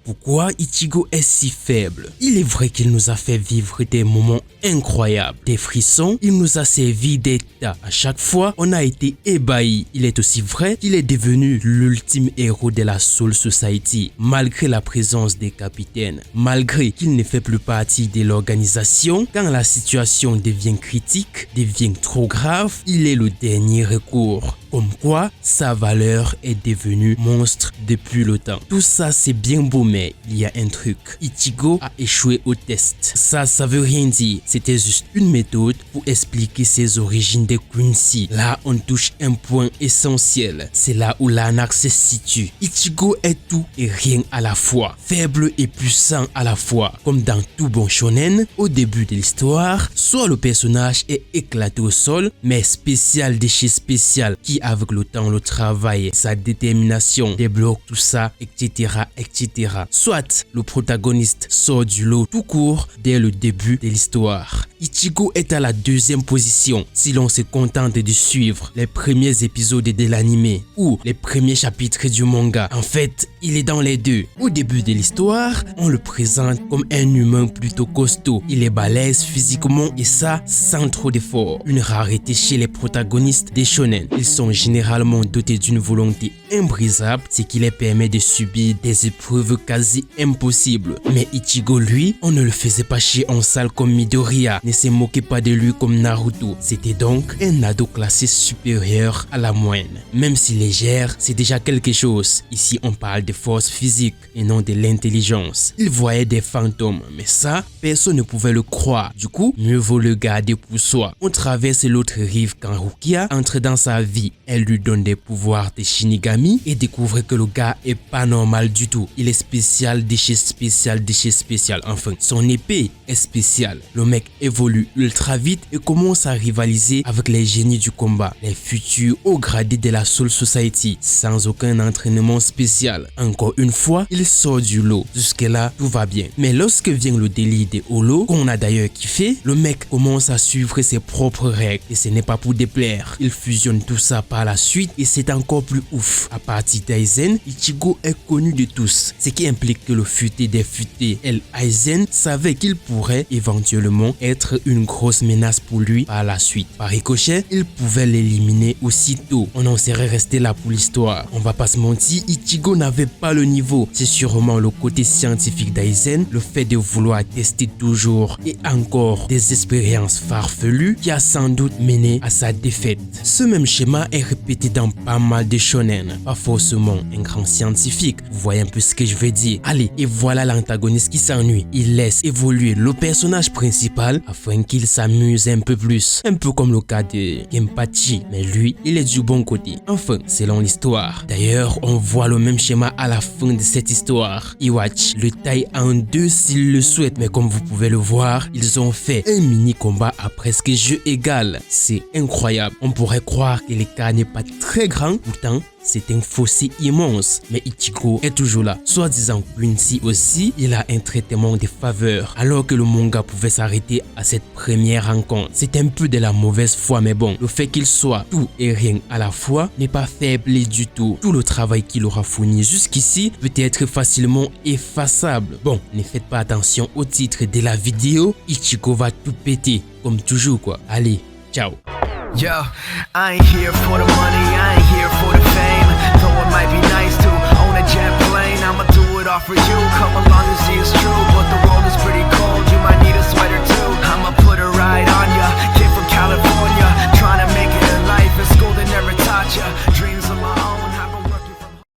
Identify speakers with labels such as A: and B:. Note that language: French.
A: Pourquoi Ichigo est si faible? Il est vrai qu'il nous a fait vivre des moments incroyables, des frissons, il nous a servi d'état. À chaque fois, on a été ébahis. Il est aussi vrai qu'il est devenu l'ultime héros de la Soul Society, malgré la présence des capitaines, malgré qu'il ne fait plus partie de l'organisation. Quand la situation devient critique, devient trop grave, il est le dernier recours. Comme quoi, sa valeur est devenue monstre depuis le temps. Tout ça, c'est bien beau, mais il y a un truc. Ichigo a échoué au test. Ça veut rien dire. C'était juste une méthode pour expliquer ses origines de Quincy. Là, on touche un point essentiel. C'est là où l'arnaque se situe. Ichigo est tout et rien à la fois. Faible et puissant à la fois. Comme dans tout bon shonen, au début de l'histoire, soit le personnage est éclaté au sol, mais spécial de chez spécial, qui avec le temps, le travail, sa détermination débloque tout ça, etc., etc. Soit le protagoniste sort du lot tout court dès le début de l'histoire. Ichigo est à la deuxième position si l'on se contente de suivre les premiers épisodes de l'anime ou les premiers chapitres du manga. En fait, il est dans les deux. Au début de l'histoire, on le présente comme un humain plutôt costaud. Il est balèze physiquement et ça sans trop d'efforts. Une rareté chez les protagonistes des shonen. Ils sont généralement dotés d'une volonté imbrisable, ce qui les permet de subir des épreuves quasi impossibles. Mais Ichigo, lui, on ne le faisait pas chier en salle comme Midoriya, ne se moquait pas de lui comme Naruto. C'était donc un ado classé supérieur à la moyenne. Même si légère, c'est déjà quelque chose. Ici, on parle de force physique et non de l'intelligence. Il voyait des fantômes, mais ça, personne ne pouvait le croire. Du coup, mieux vaut le garder pour soi. On traverse l'autre rive quand Rukia entre dans sa vie. Elle lui donne des pouvoirs de Shinigami et découvre que le gars est pas normal du tout. Il est spécial de chez spécial de chez spécial. Enfin, son épée est spéciale. Le mec évolue ultra vite et commence à rivaliser avec les génies du combat, les futurs hauts gradés de la Soul Society, sans aucun entraînement spécial. Encore une fois, il sort du lot. Jusque-là, tout va bien. Mais lorsque vient le délit des holos, qu'on a d'ailleurs kiffé, le mec commence à suivre ses propres règles et ce n'est pas pour déplaire. Il fusionne tout ça par la suite et c'est encore plus ouf. À partir d'Aizen, Ichigo est connu de tous, ce qui implique que le futé des futés, Aizen, savait qu'il pourrait éventuellement être une grosse menace pour lui par la suite. Par ricochet, il pouvait l'éliminer aussitôt. On en serait resté là pour l'histoire. On va pas se mentir, Ichigo n'avait pas le niveau. C'est sûrement le côté scientifique d'Aizen, le fait de vouloir tester toujours et encore des expériences farfelues qui a sans doute mené à sa défaite. Ce même schéma est répété dans pas mal de shonen. Pas forcément un grand scientifique, vous voyez un peu ce que je veux dire. Allez, et voilà l'antagoniste qui s'ennuie. Il laisse évoluer le personnage principal afin qu'il s'amuse un peu plus. Un peu comme le cas de Kenpachi, mais lui, il est du bon côté. Enfin, selon l'histoire. D'ailleurs, on voit le même schéma à la fin de cette histoire. Iwachi le taille en deux s'il le souhaite, mais comme vous pouvez le voir, ils ont fait un mini combat à presque jeu égal. C'est incroyable. On pourrait croire que l'écart n'est pas très grand, pourtant c'est un fossé immense, mais Ichigo est toujours là. Soi-disant Quincy aussi, il a un traitement de faveur, alors que le manga pouvait s'arrêter à cette première rencontre. C'est un peu de la mauvaise foi, mais bon, le fait qu'il soit tout et rien à la fois n'est pas faible du tout. Tout le travail qu'il aura fourni jusqu'ici peut être facilement effaçable. Bon, ne faites pas attention au titre de la vidéo, Ichigo va tout péter, comme toujours quoi. Allez, ciao.
B: Yo, I ain't here for the money, I ain't here for the fame. Though it might be nice to own a jet plane, I'ma do it all for you. Come along and see it's true, but the world is